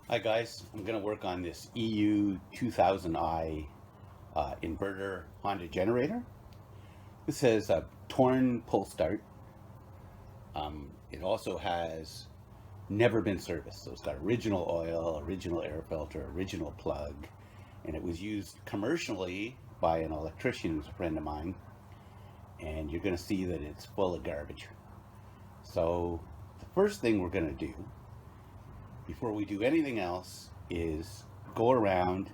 Hi guys, I'm going to work on this eu2000i inverter Honda generator. This has a torn pull start. It also has never been serviced, so it's got original oil, original air filter, original plug, and it was used commercially by an electrician who's a friend of mine, and you're going to see that it's full of garbage. So the first thing we're going to do before we do anything else is go around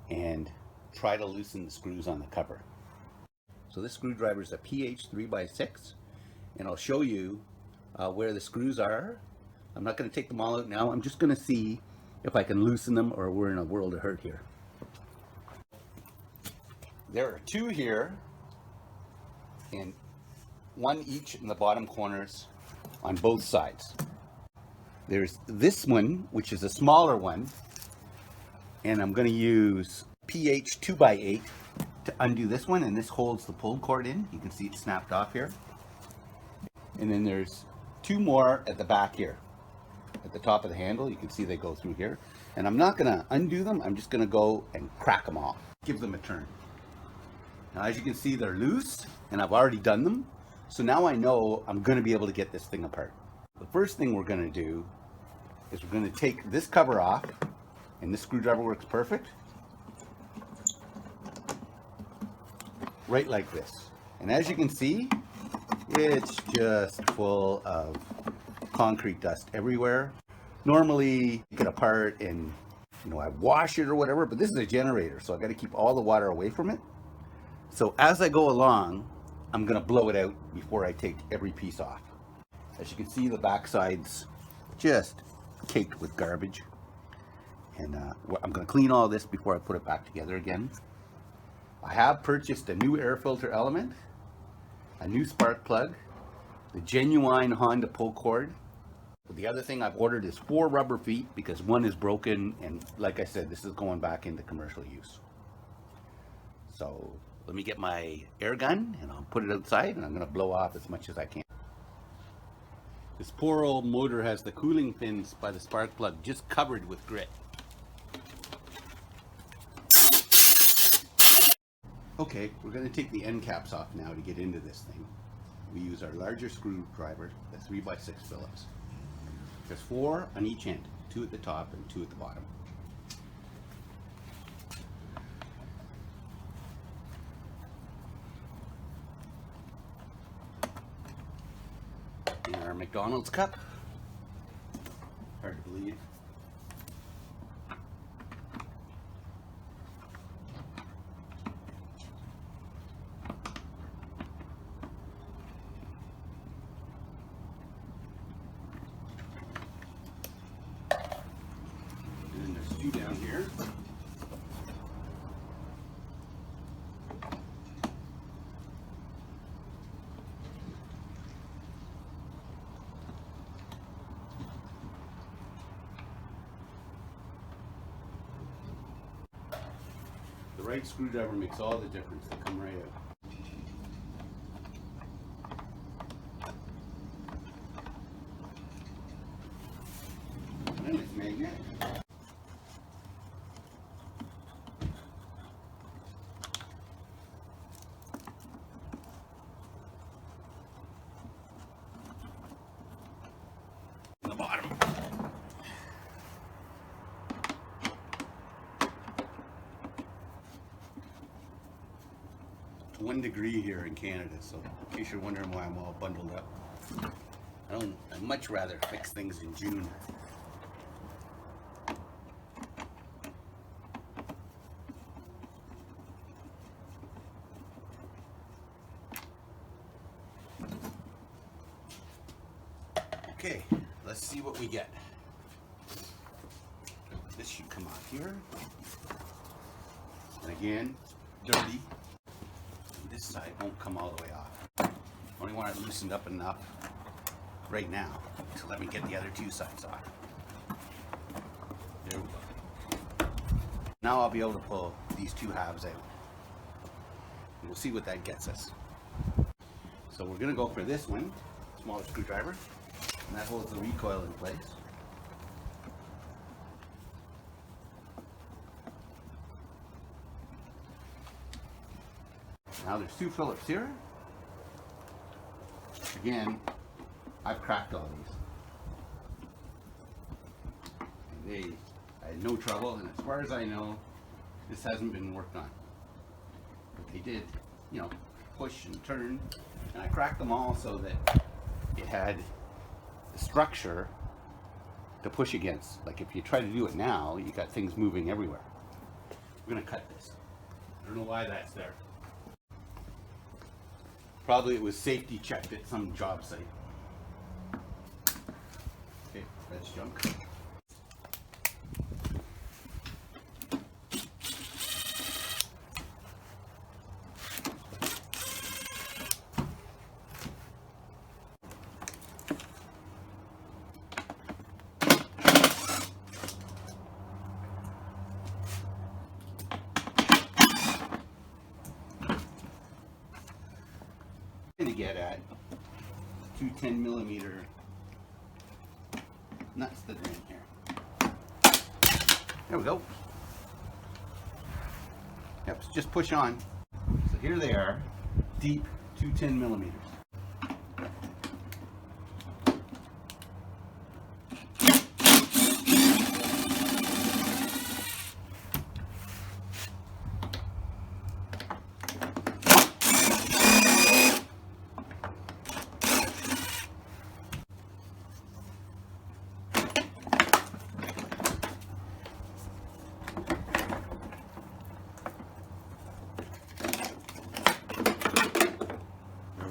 and try to loosen the screws on the cover. So this screwdriver is a PH 3x6, and I'll show you where the screws are. I'm not going to take them all out now. I'm just going to see if I can loosen them or we're in a world of hurt here. There are two here and one each in the bottom corners on both sides. There's this one, which is a smaller one, and I'm going to use PH 2x8 to undo this one, and this holds the pull cord in. You can see it snapped off here. And then there's two more at the back here. At the top of the handle, you can see they go through here. And I'm not going to undo them, I'm just going to go and crack them off. Give them a turn. Now as you can see, they're loose, and I've already done them. So now I know I'm going to be able to get this thing apart. The first thing we're going to do is we're going to take this cover off, and this screwdriver works perfect, right like this. And as you can see, it's just full of concrete dust everywhere. Normally take it apart and I wash it or whatever, but this is a generator, so I got to keep all the water away from it. So as I go along, I'm going to blow it out before I take every piece off. As you can see, the backside's just caked with garbage, and I'm going to clean all this before I put it back together again. I have purchased a new air filter element, a new spark plug, the genuine Honda pull cord. The other thing I've ordered is 4 rubber feet because one is broken, and like I said, this is going back into commercial use. So let me get my air gun and I'll put it outside, and I'm going to blow off as much as I can. This poor old motor has the cooling fins by the spark plug just covered with grit. Okay, we're going to take the end caps off now to get into this thing. We use our larger screwdriver, the 3x6 Phillips. There's 4 on each end, 2 at the top and 2 at the bottom. In our McDonald's cup. Hard to believe. And then there's 2 down here. The right screwdriver makes all the difference. They come right out. And then it's magnetic. The bottom. 1 degree here in Canada, so in case you're wondering why I'm all bundled up, I'd much rather fix things in June. Okay, let's see what we get. This should come out here. And again, dirty. This side won't come all the way off. Only want it loosened up enough right now to let me get the other 2 sides off. There we go. Now I'll be able to pull these 2 halves out. And we'll see what that gets us. So we're going to go for this one, smaller screwdriver, and that holds the recoil in place. Now there's two Phillips here. Again, I've cracked all these. And I had no trouble, and as far as I know, this hasn't been worked on. But they did, you know, push and turn, and I cracked them all so that it had the structure to push against. Like if you try to do it now, you got things moving everywhere. We're gonna cut this. I don't know why that's there. Probably it was safety checked at some job site. Okay, that's junk. To get at two 10mm nuts that are in here. There we go. Yep, just push on. So here they are, deep, two 10mm.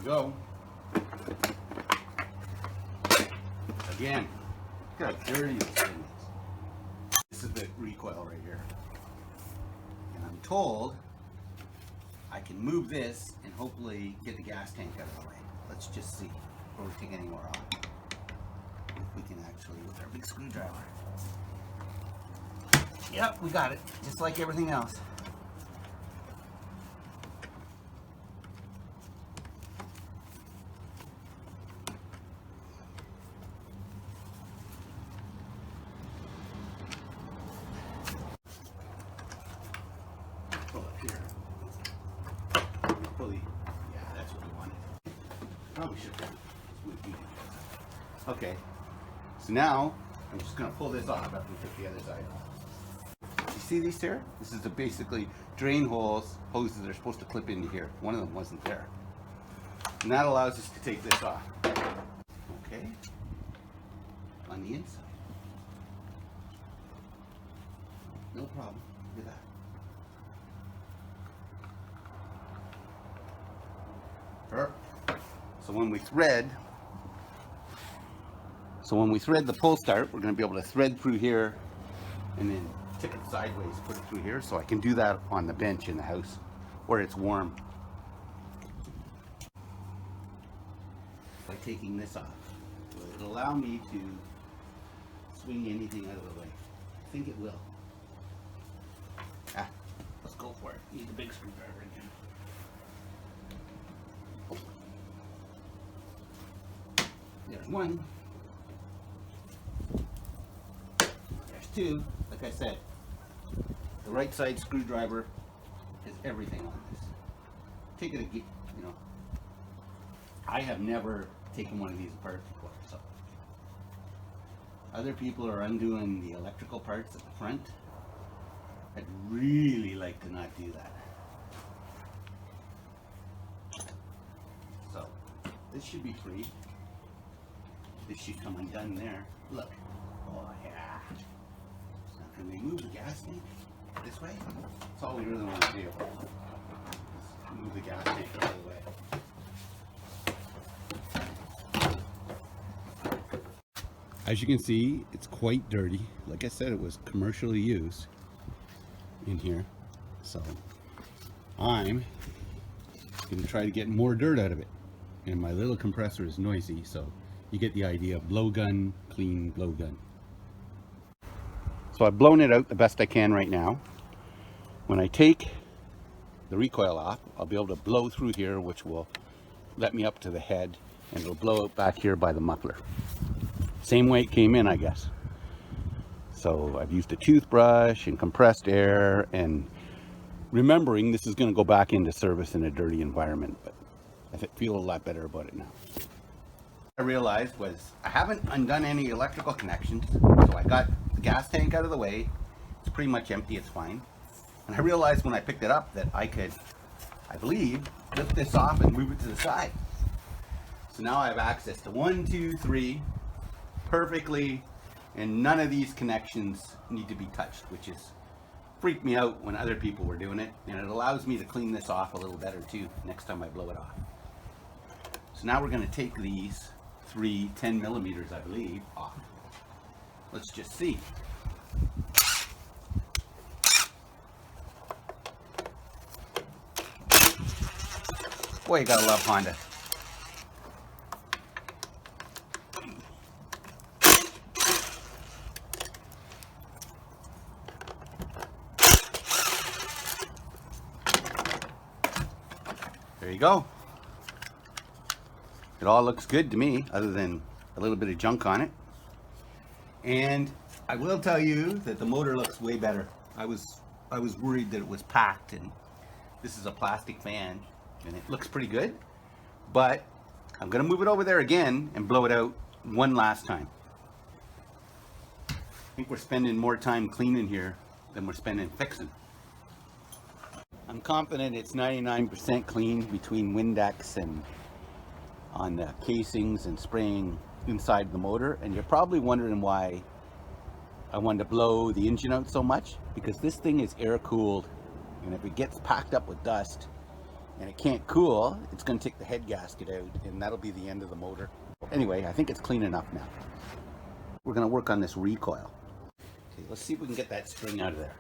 Go. Again, look how dirty this thing is. This is the recoil right here. And I'm told I can move this and hopefully get the gas tank out of the way. Let's just see before we take any more off. If we can actually, with our big screwdriver. Yep, we got it. Just like everything else. Okay, so now I'm just going to pull this off after we took the other side off. You see these here? This is basically drain holes, hoses that are supposed to clip into here. One of them wasn't there. And that allows us to take this off. Okay, on the inside. No problem. Look at that. Perfect. So when we thread the pull start, we're going to be able to thread through here and then tip it sideways, put it through here, so I can do that on the bench in the house where it's warm. By taking this off, it'll allow me to swing anything out of the way. I think it will. Let's go for it. Need the big screwdriver again. There's one. There's two. Like I said, the right side screwdriver is everything on this. Take it, you know. I have never taken one of these apart before, so. Other people are undoing the electrical parts at the front. I'd really like to not do that. So, this should be free. This should come undone there. Look. Oh yeah. Now can we move the gas tank this way? That's all we really want to do. Just move the gas tank out of the way. As you can see, it's quite dirty. Like I said, it was commercially used in here. So I'm going to try to get more dirt out of it. And my little compressor is noisy, so you get the idea. Blowgun, clean blowgun. So I've blown it out the best I can right now. When I take the recoil off, I'll be able to blow through here, which will let me up to the head, and it'll blow out back here by the muffler. Same way it came in, I guess. So I've used a toothbrush and compressed air and remembering this is going to go back into service in a dirty environment, but I feel a lot better about it now. I realized was I haven't undone any electrical connections, so I got the gas tank out of the way. It's pretty much empty, it's fine. And I realized when I picked it up that I could, I believe, lift this off and move it to the side. So now I have access to 1, 2, 3 perfectly, and none of these connections need to be touched, which is freaked me out when other people were doing it, and it allows me to clean this off a little better too next time I blow it off. So now we're going to take these 3 10 millimeters, I believe, off. Let's just see. Boy, you gotta love Honda. There you go. It all looks good to me, other than a little bit of junk on it. And I will tell you that the motor looks way better. I was worried that it was packed, and this is a plastic fan, and it looks pretty good. But I'm gonna move it over there again and blow it out one last time. I think we're spending more time cleaning here than we're spending fixing. I'm confident it's 99% clean between Windex and on the casings and spraying inside the motor. And you're probably wondering why I wanted to blow the engine out so much, because this thing is air cooled, and if it gets packed up with dust and it can't cool, it's going to take the head gasket out, and that'll be the end of the motor. Anyway, I think it's clean enough now. We're going to work on this recoil. Okay, let's see if we can get that string out of there.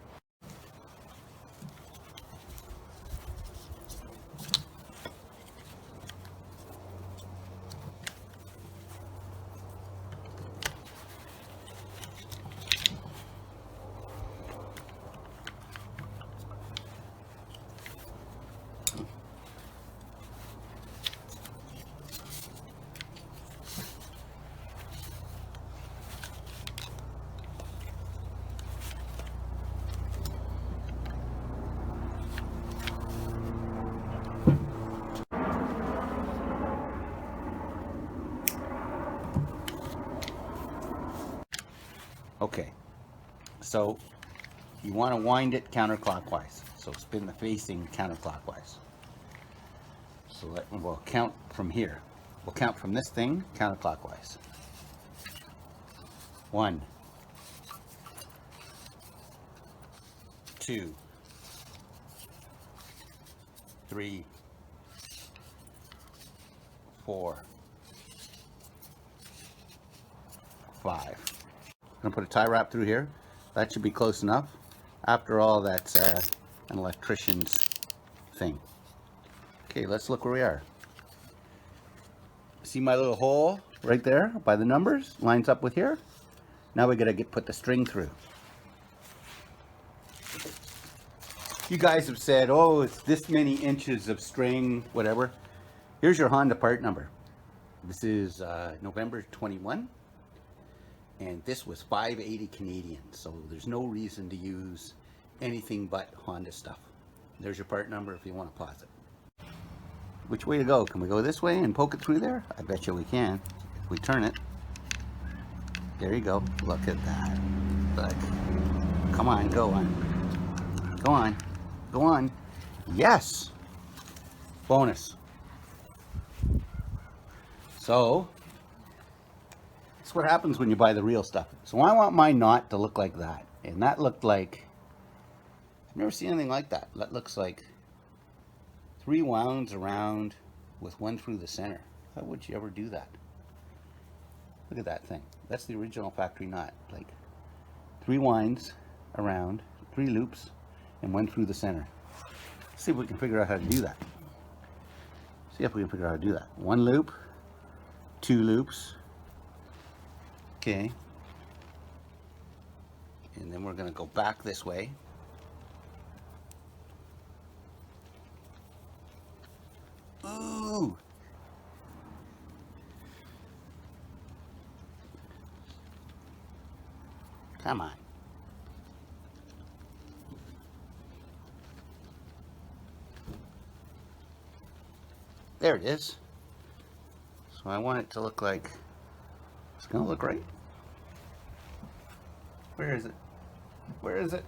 Okay, so you want to wind it counterclockwise, so spin the facing counterclockwise. So we'll count from here. We'll count from this thing counterclockwise. 1, 2, 3, 4, 5. I'm going to put a tie wrap through here. That should be close enough. After all, that's an electrician's thing. Okay, let's look where we are. See my little hole right there by the numbers? Lines up with here. Now we got to put the string through. You guys have said, oh, it's this many inches of string, whatever. Here's your Honda part number. This is November 21. And this was $5.80 Canadian, so there's no reason to use anything but Honda stuff. There's your part number if you want to pause it. Which way to go? Can we go this way and poke it through there? I bet you we can. If we turn it. There you go. Look at that. Look. Come on, go on. Go on. Go on. Yes! Bonus. So, that's what happens when you buy the real stuff. So I want my knot to look like that. And that looked like, I've never seen anything like that. That looks like 3 wounds around with 1 through the center. How would you ever do that? Look at that thing. That's the original factory knot. Like 3 winds around, 3 loops, and 1 through the center. Let's see if we can figure out how to do that. See if we can figure out how to do that. 1 loop, 2 loops. Okay, and then we're going to go back this way. Ooh! Come on. There it is. So I want it to look like, it's gonna look right. Where is it? Where is it?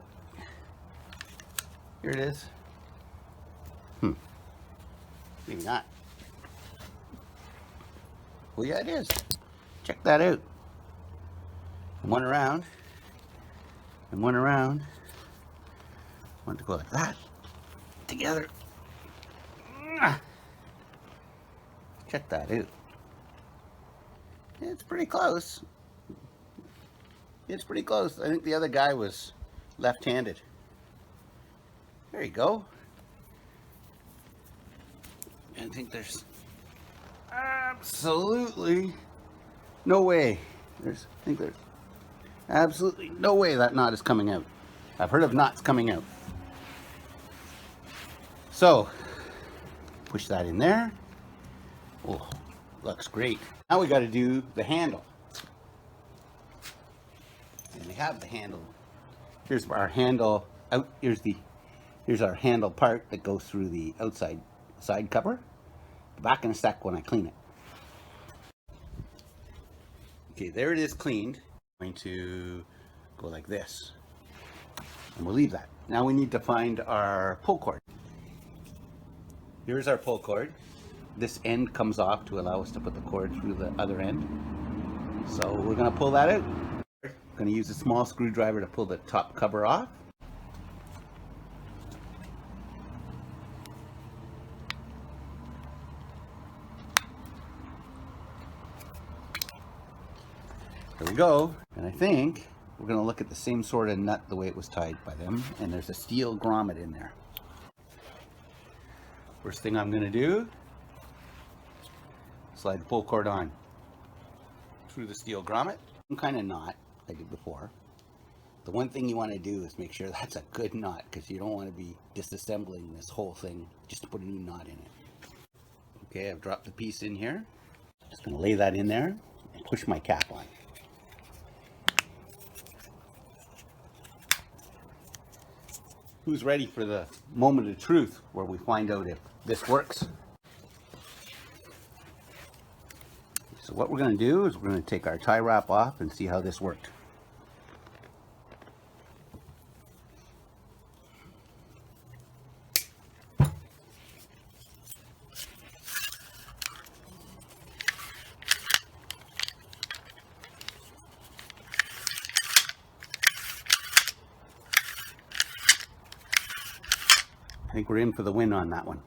Here it is. Maybe not. Well, yeah, it is. Check that out. And one around. And one around. I want it to go like that. Together. Check that out. It's pretty close. It's pretty close. I think the other guy was left-handed. There you go. I think there's absolutely no way. I think there's absolutely no way that knot is coming out. I've heard of knots coming out. So, push that in there. Oh, looks great. Now we got to do the handle. And we have the handle. Here's our handle out. Here's our handle part that goes through the outside side cover. Back in a sec when I clean it. Okay, there it is cleaned. I'm going to go like this. And we'll leave that. Now we need to find our pull cord. Here's our pull cord. This end comes off to allow us to put the cord through the other end. So we're going to pull that out. I'm going to use a small screwdriver to pull the top cover off. There we go. And I think we're going to look at the same sort of nut the way it was tied by them. And there's a steel grommet in there. First thing I'm going to do, slide the pull cord on through the steel grommet. Some kind of knot I did before. The one thing you want to do is make sure that's a good knot, because you don't want to be disassembling this whole thing just to put a new knot in it. Okay, I've dropped the piece in here. Just going to lay that in there and push my cap on. Who's ready for the moment of truth where we find out if this works? So what we're going to do is we're going to take our tie wrap off and see how this worked. I think we're in for the win on that one.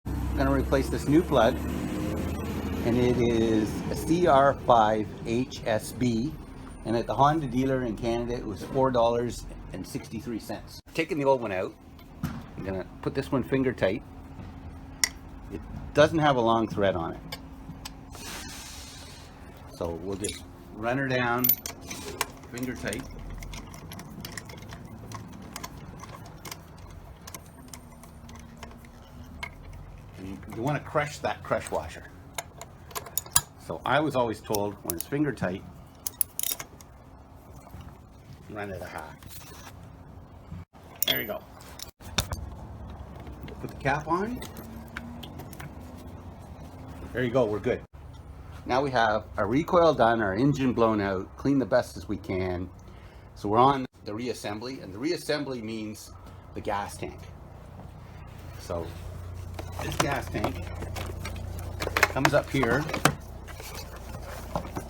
I'm going to replace this new plug, and it is a CR5HSB. And at the Honda dealer in Canada, it was $4.63. Taking the old one out, I'm gonna put this one finger tight. It doesn't have a long thread on it. So we'll just run her down, finger tight. And you wanna crush that crush washer. So I was always told when it's finger tight, run it a half. There you go. Put the cap on. There you go, we're good. Now we have our recoil done, our engine blown out, clean the best as we can. So we're on the reassembly, and the reassembly means the gas tank. So this gas tank comes up here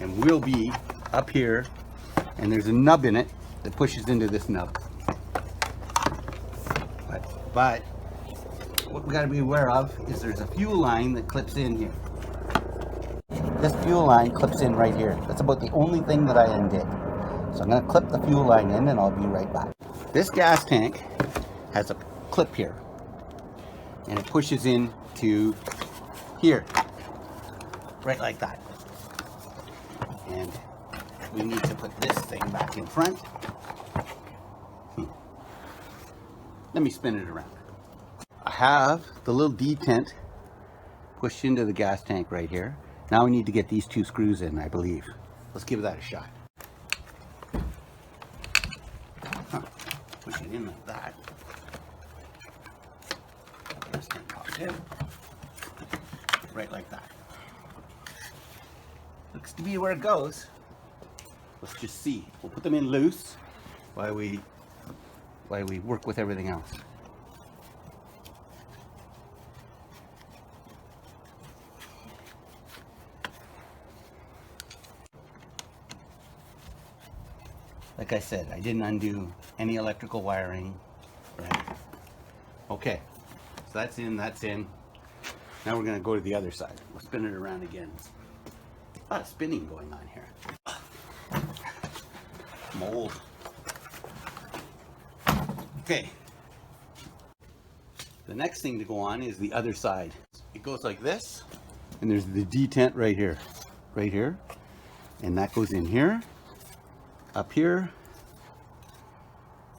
and will be up here, and there's a nub in it that pushes into this nub. But what we got to be aware of is there's a fuel line that clips in here. This fuel line clips in right here. That's about the only thing that I undid. So I'm going to clip the fuel line in and I'll be right back. This gas tank has a clip here, and it pushes in to here, right like that. And we need to put this thing back in front. Let me spin it around. I have the little detent pushed into the gas tank right here. Now we need to get these two screws in, I believe. Let's give that a shot. Push it in like that. Gas tank popped in. Right like that. Looks to be where it goes. Let's just see. We'll put them in loose while we work with everything else. Like I said, I didn't undo any electrical wiring. Right. Okay, so that's in, that's in. Now we're going to go to the other side. We'll spin it around again. A lot of spinning going on here. Mold. Okay. The next thing to go on is the other side. It goes like this, and there's the detent right here. Right here. And that goes in here. Up here,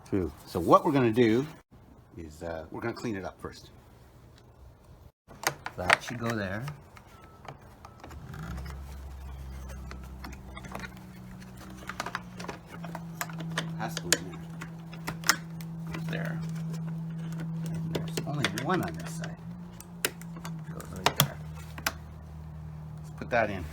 through. So what we're going to do is we're going to clean it up first. That should go there. Has to go in there. Goes there. And there's only one on this side. Goes right there. Let's put that in.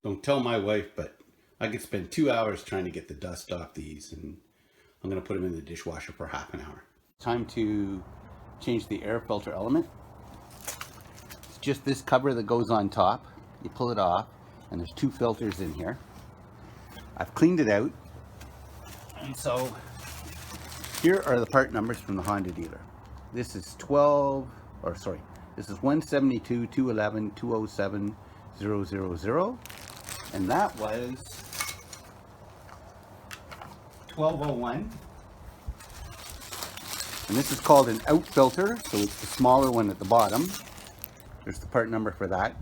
Don't tell my wife, but I could spend 2 hours trying to get the dust off these, and I'm going to put them in the dishwasher for half an hour. Time to change the air filter element. It's just this cover that goes on top. You pull it off, and there's two filters in here. I've cleaned it out, and so here are the part numbers from the Honda dealer. This is 172 211 207 000. And that was 1201. And this is called an out filter, so it's the smaller one at the bottom. There's the part number for that.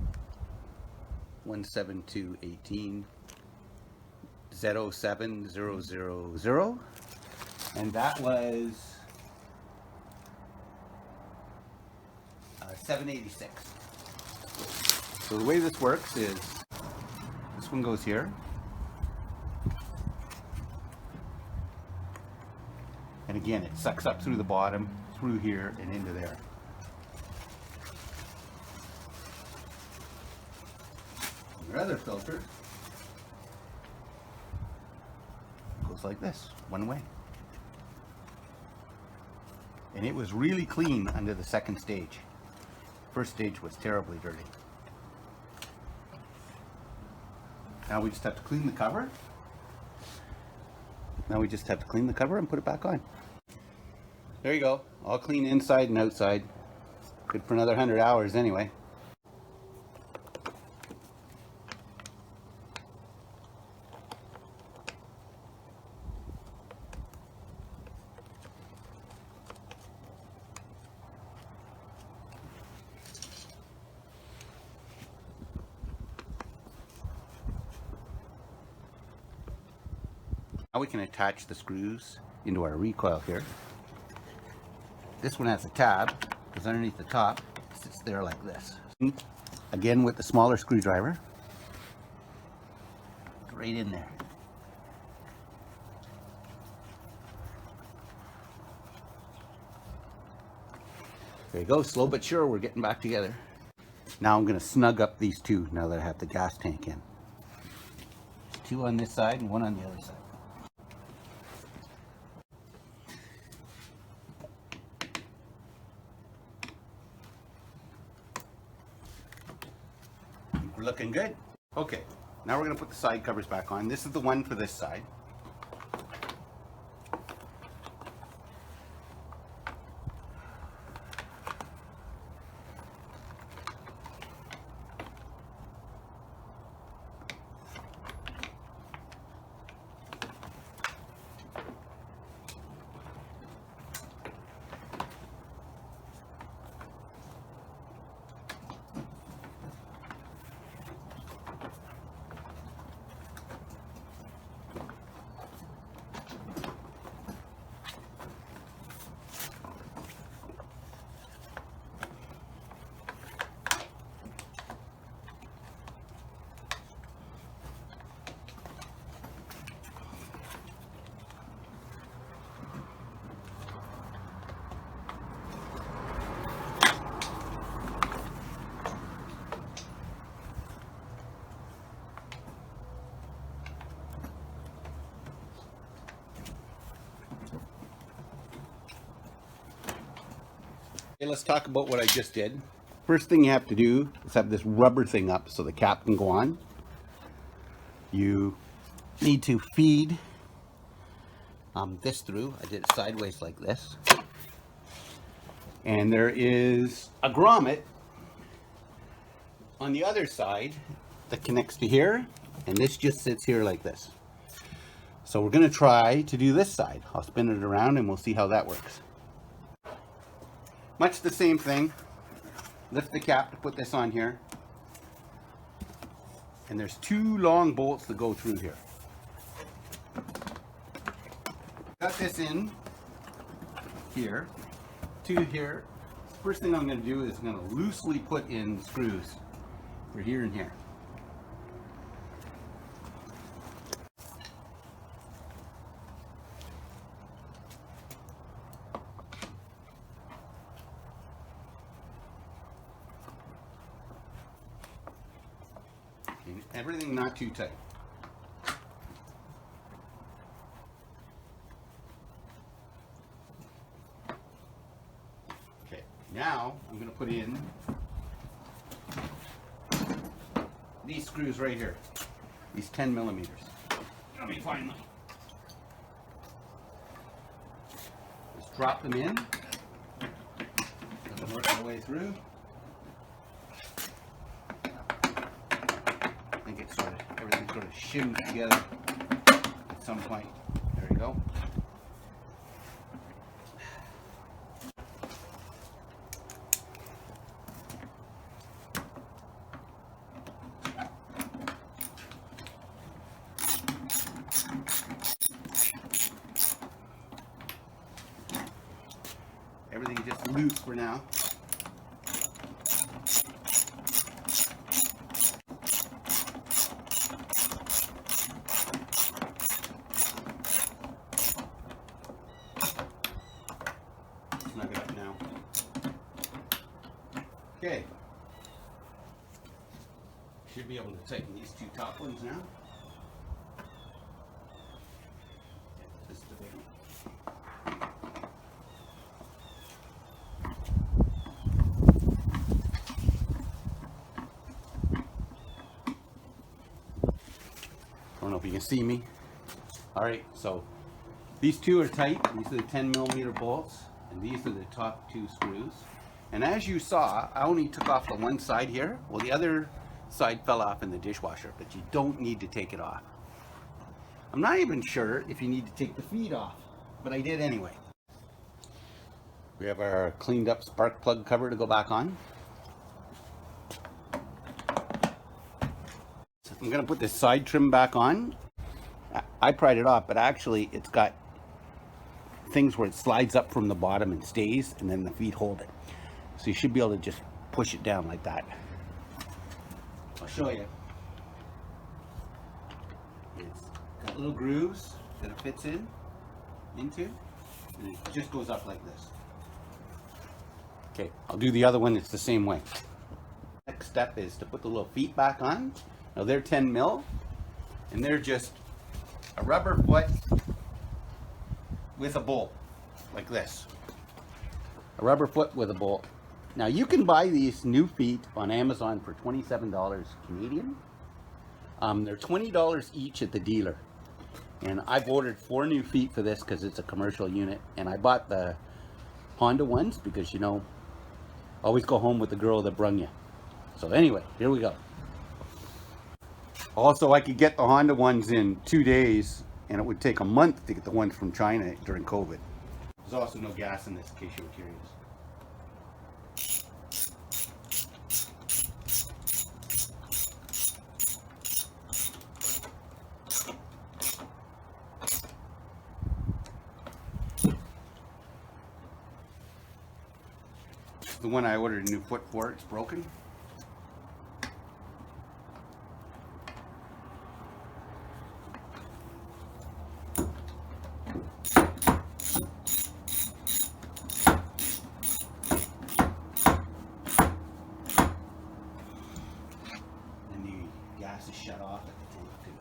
17218 07000. And that was 786. So the way this works is this one goes here, and again it sucks up through the bottom, through here, and into there. And your other filter goes like this, one way. And it was really clean under the second stage. First stage was terribly dirty. Now we just have to clean the cover. And put it back on. There you go. All clean inside and outside. Good for another 100 hours anyway. Now we can attach the screws into our recoil here. This one has a tab, because underneath the top it sits there like this. Again with the smaller screwdriver, right in there. There you go, slow but sure, we're getting back together. Now I'm going to snug up these two now that I have the gas tank in. Two on this side and one on the other side. We're looking good. Okay, now we're going to put the side covers back on. This is the one for this side. Okay, let's talk about what I just did. First thing you have to do is have this rubber thing up so the cap can go on. You need to feed this through. I did it sideways like this. And there is a grommet on the other side that connects to here, and this just sits here like this. So we're going to try to do this side. I'll spin it around and we'll see how that works. Much the same thing. Lift the cap to put this on here. And there's two long bolts that go through here. Got this in here to here. First thing I'm going to do is I'm going to loosely put in screws for here and here. And everything not too tight. Okay, now I'm going to put in these screws right here, these 10 millimeters. Let me find them. Just drop them in. Let them work their way through. I think it's everything sort of shims together at some point. There you go. Everything just loose for now. Snug it up now. Okay. Should be able to tighten these two top ones now. This is the big one. I don't know if you can see me. All right, so these two are tight. These are the 10 millimeter bolts, and these are the top two screws. And as you saw, I only took off the one side here. Well, the other side fell off in the dishwasher, but you don't need to take it off. I'm not even sure if you need to take the feet off, but I did anyway. We have our cleaned up spark plug cover to go back on. I'm going to put this side trim back on. I pried it off, but actually it's got things where it slides up from the bottom and stays, and then the feet hold it. So you should be able to just push it down like that. I'll show you. It's got little grooves that it fits into, and it just goes up like this. Okay, I'll do the other one. It's the same way. Next step is to put the little feet back on. Now they're 10 mil, and they're just a rubber foot with a bolt, like this. A rubber foot with a bolt. Now you can buy these new feet on Amazon for $27 Canadian. They're $20 each at the dealer. And I've ordered 4 new feet for this because it's a commercial unit. And I bought the Honda ones because, you know, always go home with the girl that brung you. So anyway, here we go. Also, I could get the Honda ones in 2 days, and it would take a month to get the ones from China during COVID. There's also no gas in this, in case you were curious. The one I ordered a new foot for, it's broken. Gas is shut off at the tank too.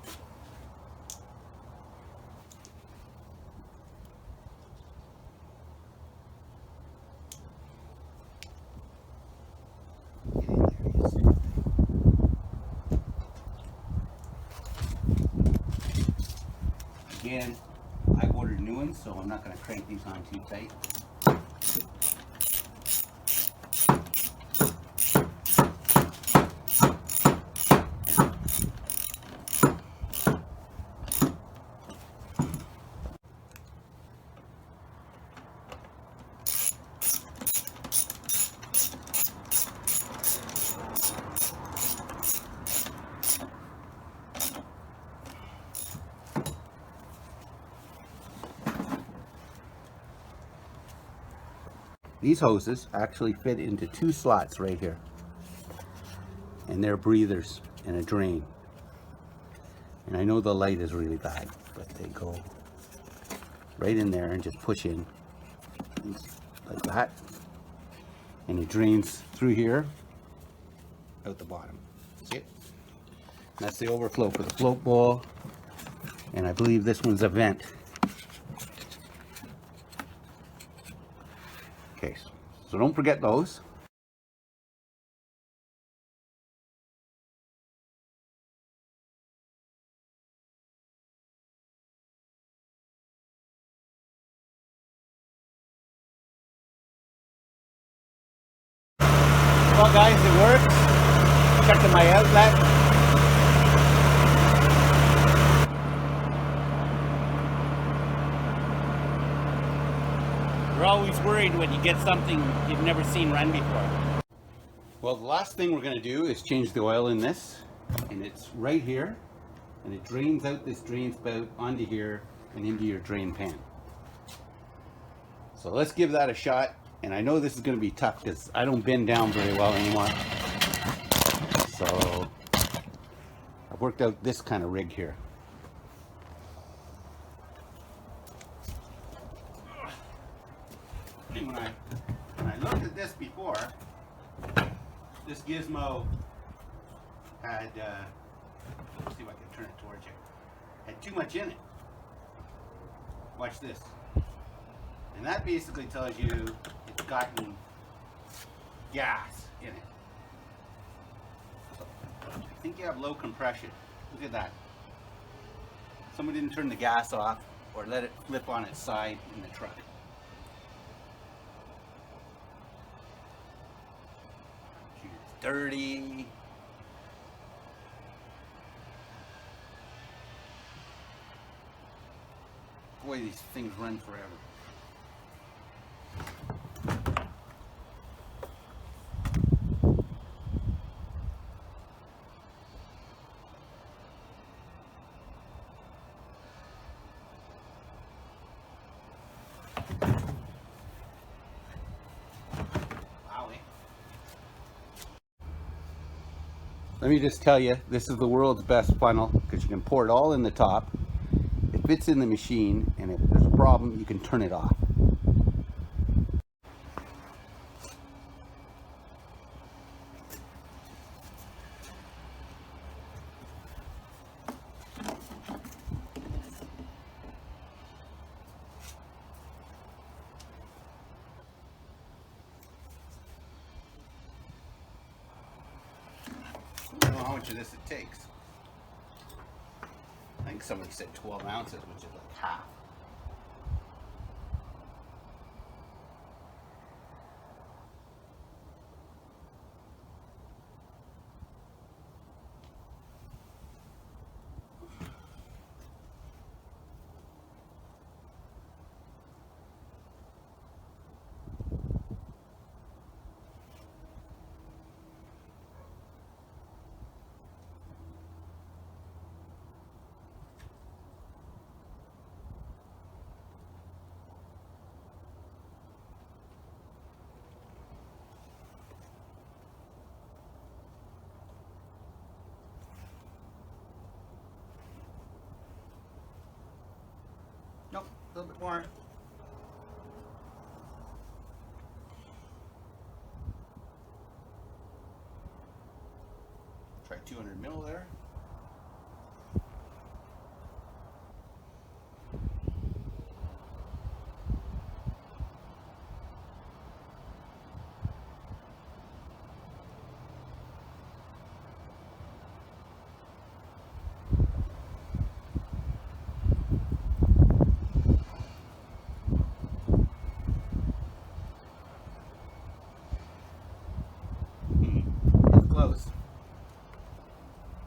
Again, I ordered new ones, so I'm not going to crank these on too tight. These hoses actually fit into 2 slots right here, and they're breathers and a drain. And I know the light is really bad, but they go right in there and just push in like that, and it drains through here out the bottom. See it? That's the overflow for the float bowl, and I believe this one's a vent. Okay, so don't forget those. Well guys, it works. Checking my outlet. You're always worried when you get something you've never seen run before. Well, the last thing we're going to do is change the oil in this, and it's right here, and it drains out this drain spout onto here and into your drain pan. So let's give that a shot. And I know this is going to be tough because I don't bend down very well anymore. So I've worked out this kind of rig here. And when I looked at this before, this gizmo had, let's see if I can turn it towards you, had too much in it. Watch this. And that basically tells you it's gotten gas in it. So I think you have low compression. Look at that. Someone didn't turn the gas off or let it flip on its side in the truck. It's dirty. Boy, these things run forever. Let me just tell you, this is the world's best funnel because you can pour it all in the top. It fits in the machine, and if there's a problem, you can turn it off. I don't know how much of this it takes. I think somebody said 12 ounces, which is like half. Nope, a little bit more. Try 200 mil there.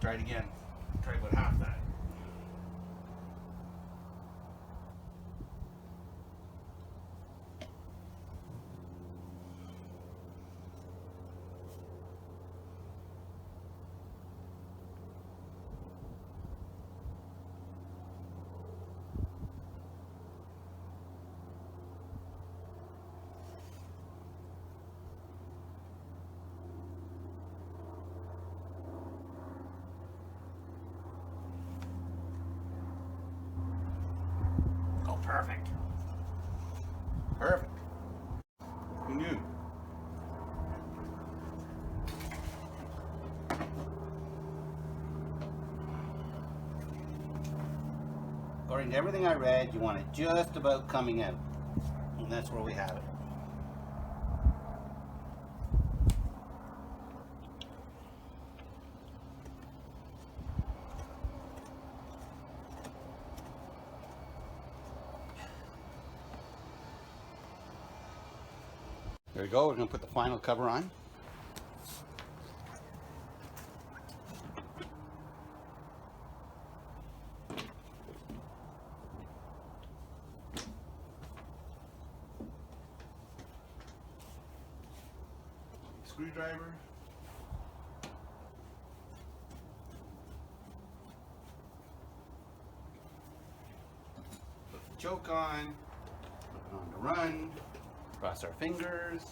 try it again. Try about half that. Oh, perfect. Perfect. Who knew? According to everything I read, you want it just about coming out. And that's where we have it. There we go. We're going to put the final cover on. Screwdriver. Put the choke on. Put it on to run. Cross our fingers.